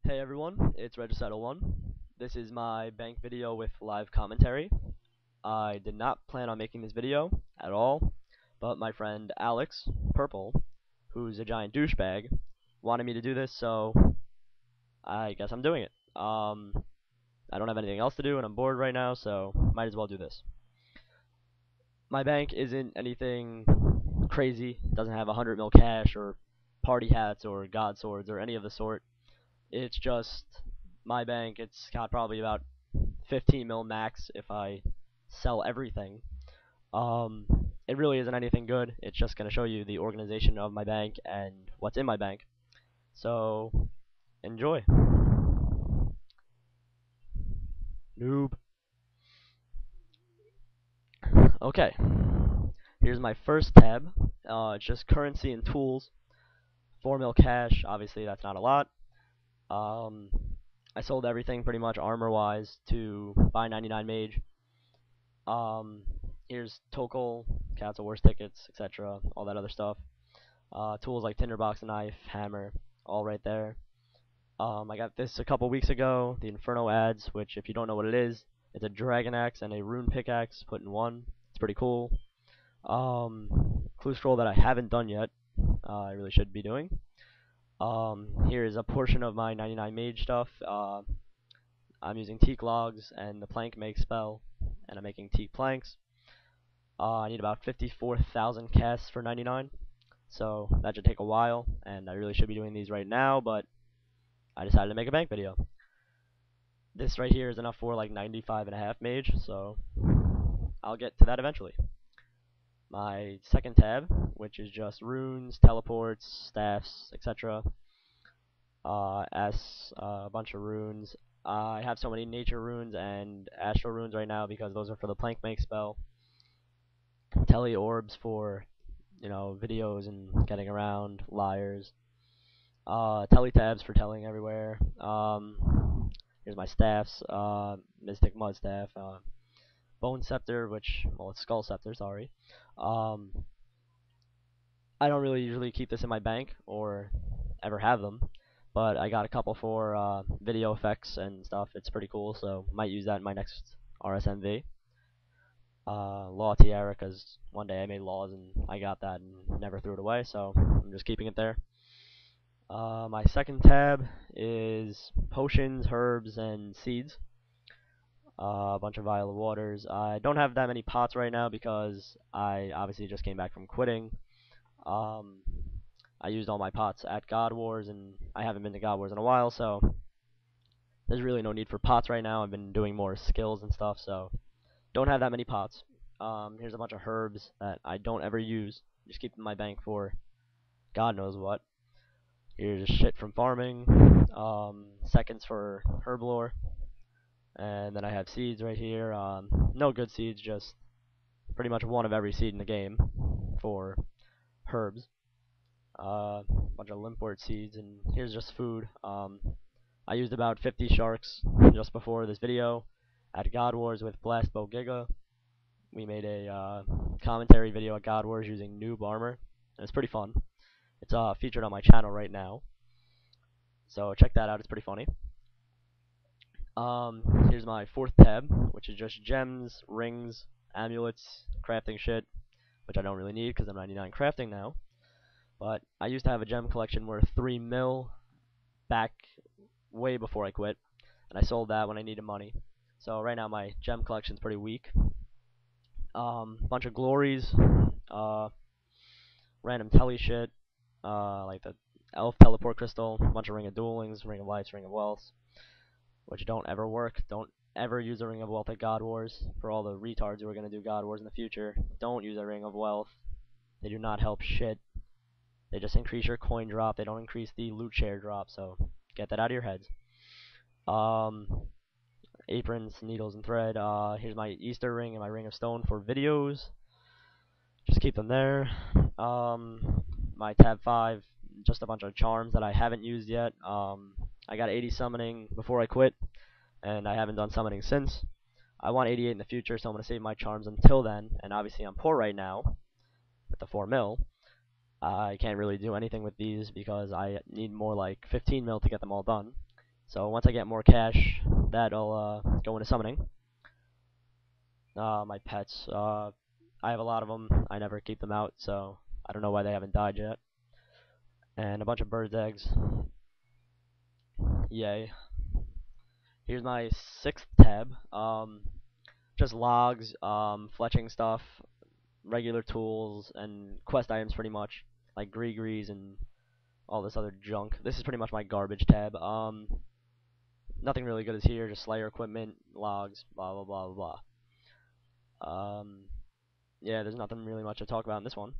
Hey everyone, it's Regicidal1. This is my bank video with live commentary. I did not plan on making this video at all, but my friend Alex, Purple, who's a giant douchebag, wanted me to do this, so I guess I'm doing it. I don't have anything else to do and I'm bored right now, so might as well do this. My bank isn't anything crazy. It doesn't have 100 mil cash or party hats or god swords or any of the sort. It's just my bank. It's got probably about 15 mil max if I sell everything. It really isn't anything good. It's just going to show you the organization of my bank and what's in my bank. So, enjoy. Noob. Okay. Here's my first tab. It's just currency and tools. 4 mil cash. Obviously, that's not a lot. I sold everything pretty much armor-wise to buy 99 mage. Here's Tokal, Castle Wars tickets, etc., all that other stuff. Tools like tinderbox, knife, hammer, all right there. I got this a couple weeks ago, the Inferno ads, which if you don't know what it is, it's a dragon axe and a rune pickaxe put in one. It's pretty cool. Clue scroll that I haven't done yet. I really should be doing. Here's a portion of my 99 mage stuff. I'm using teak logs and the plank make spell, and I'm making teak planks. I need about 54,000 casts for 99, so that should take a while, and I really should be doing these right now, but I decided to make a bank video. This right here is enough for like 95.5 mage, so I'll get to that eventually. My second tab, which is just runes, teleports, staffs, etc. A bunch of runes. I have so many nature runes and astral runes right now because those are for the plank make spell. Telly orbs for, videos and getting around, liars. Telly tabs for telling everywhere. Here's my staffs. Mystic mud staff. Bone scepter, it's skull scepter, sorry. I don't really usually keep this in my bank or ever have them, but I got a couple for video effects and stuff. It's pretty cool, so might use that in my next RSMV. Law tiara, because one day I made laws and I got that and never threw it away, so I'm just keeping it there. My second tab is potions, herbs, and seeds. A bunch of vial of waters. I don't have that many pots right now because I obviously just came back from quitting. I used all my pots at God Wars, and I haven't been to God Wars in a while, so there's really no need for pots right now. I've been doing more skills and stuff, so don't have that many pots. Here's a bunch of herbs that I don't ever use. Just keep in my bank for God knows what. Here's shit from farming. Seconds for herb lore. And then I have seeds right here. No good seeds, just pretty much one of every seed in the game for herbs. Bunch of limpwort seeds, and here's just food. I used about 50 sharks just before this video at God Wars with Blastbow Giga. We made a commentary video at God Wars using noob armor, and it's pretty fun. It's featured on my channel right now, so check that out. It's pretty funny. Here's my fourth tab, which is just gems, rings, amulets, crafting shit, which I don't really need because I'm 99 crafting now. But I used to have a gem collection worth 3 mil back way before I quit, and I sold that when I needed money. So right now my gem collection's pretty weak. Bunch of glories, random telly shit, like the elf teleport crystal, bunch of ring of duelings, ring of lights, ring of wealth, which don't ever work. Don't ever use a ring of wealth at God Wars. For all the retards who are going to do God Wars in the future, don't use a ring of wealth. They do not help shit. They just increase your coin drop. They don't increase the loot share drop, so get that out of your heads. Aprons, needles, and thread. Here's my Easter ring and my ring of stone for videos. Just keep them there. My tab 5, just a bunch of charms that I haven't used yet. I got 80 summoning before I quit, and I haven't done summoning since. I want 88 in the future, so I'm going to save my charms until then, and obviously I'm poor right now with the 4 mil. I can't really do anything with these because I need more like 15 mil to get them all done. So once I get more cash, that'll go into summoning. My pets, I have a lot of them. I never keep them out, so I don't know why they haven't died yet. And a bunch of birds' eggs. Yay. Here's my 6th tab. Just logs, fletching stuff, regular tools, and quest items pretty much. Like Greegrees and all this other junk. This is pretty much my garbage tab. Nothing really good is here, just Slayer equipment, logs, blah blah blah blah blah. Yeah, there's nothing really much to talk about in this one.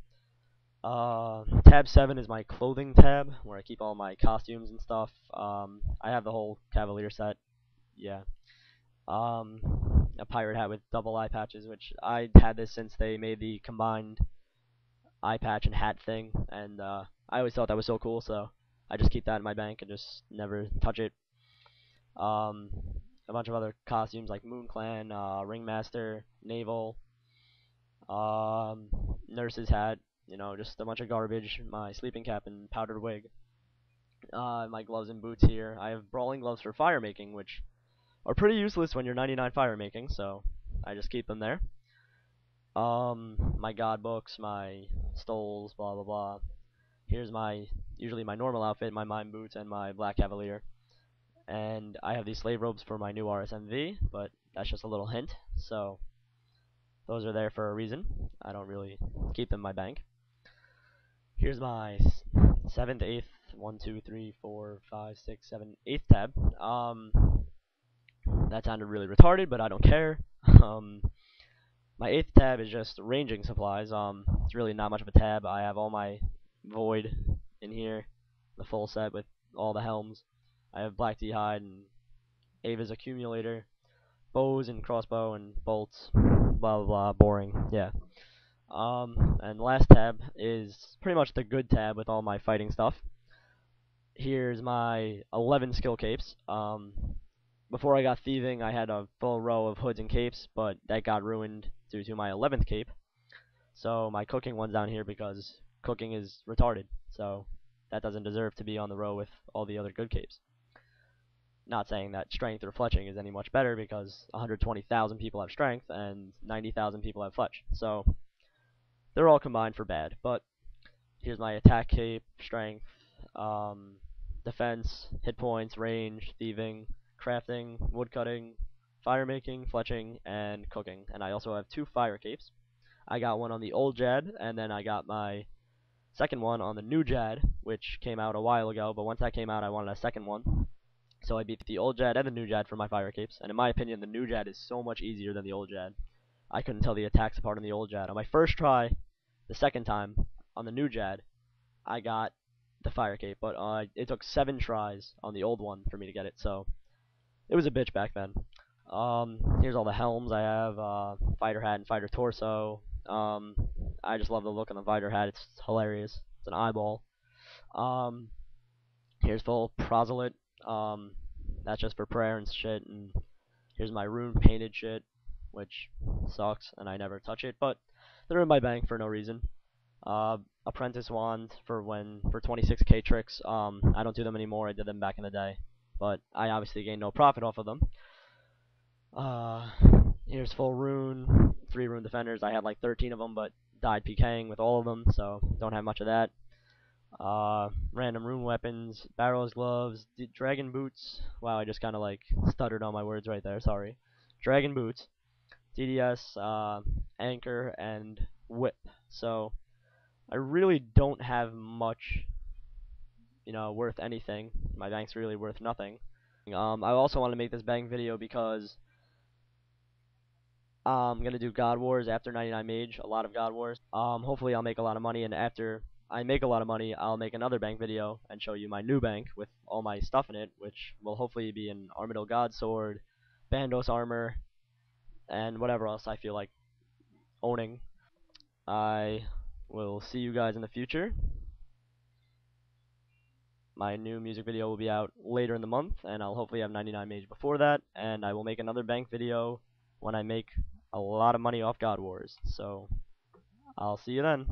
Tab 7 is my clothing tab, where I keep all my costumes and stuff. I have the whole Cavalier set. Yeah. A pirate hat with double eye patches, which I had this since they made the combined eye patch and hat thing, and I always thought that was so cool, so I just keep that in my bank and just never touch it. A bunch of other costumes like Moon Clan, Ringmaster, Naval, nurse's hat, just a bunch of garbage, my sleeping cap and powdered wig. My gloves and boots here. I have brawling gloves for fire making, which are pretty useless when you're 99 fire making, so I just keep them there. My god books, my stoles, blah blah blah. Here's usually my normal outfit, my mime boots and my black cavalier. And I have these slave robes for my new RSMV, but that's just a little hint, so those are there for a reason. I don't really keep them in my bank. Here's my 7th, 8th, 1, 2, 3, 4, 5, 6, 7, 8th tab. That sounded really retarded, but I don't care. My 8th tab is just ranging supplies. It's really not much of a tab. I have all my Void in here, the full set with all the helms. I have Black D'Hide and Ava's accumulator, bows and crossbow and bolts, blah blah blah, boring, yeah. And the last tab is pretty much the good tab with all my fighting stuff. Here's my 11 skill capes. Before I got thieving, I had a full row of hoods and capes, but that got ruined due to my 11th cape. So my cooking one's down here because cooking is retarded, so that doesn't deserve to be on the row with all the other good capes. Not saying that strength or fletching is any much better, because 120,000 people have strength and 90,000 people have fletch, so they're all combined for bad. But here's my attack cape, strength, defense, hit points, range, thieving, crafting, woodcutting, fire making, fletching, and cooking. And I also have 2 fire capes. I got one on the old Jad, and then I got my second one on the new Jad, which came out a while ago, but once that came out I wanted a second one. So I beat the old Jad and the new Jad for my fire capes, and in my opinion the new Jad is so much easier than the old Jad. I couldn't tell the attacks apart on the old Jad. On my first try, the second time, on the new Jad, I got the fire cape, but it took 7 tries on the old one for me to get it, so it was a bitch back then. Here's all the helms I have, fighter hat and fighter torso. I just love the look on the fighter hat, it's hilarious. It's an eyeball. Here's full proselyte. That's just for prayer and shit. And here's my rune painted shit, which sucks, and I never touch it, but they're in my bank for no reason. Apprentice wand for 26k tricks. I don't do them anymore. I did them back in the day, but I obviously gained no profit off of them. Here's full rune, 3 rune defenders. I had like 13 of them, but died PKing with all of them, so don't have much of that. Random rune weapons, barrels, gloves, dragon boots. Wow, I just kind of like stuttered on my words right there. Sorry. Dragon boots, DDS, anchor, and whip. So I really don't have much, worth anything. My bank's really worth nothing. I also want to make this bank video because I'm gonna do God Wars after 99 Mage, a lot of God Wars. Hopefully I'll make a lot of money, and after I make a lot of money, I'll make another bank video and show you my new bank with all my stuff in it, which will hopefully be an Armadyl God Sword, Bandos armor, and whatever else I feel like owning. I will see you guys in the future. My new music video will be out later in the month, and I'll hopefully have 99 Mage before that, and I will make another bank video when I make a lot of money off God Wars. So I'll see you then.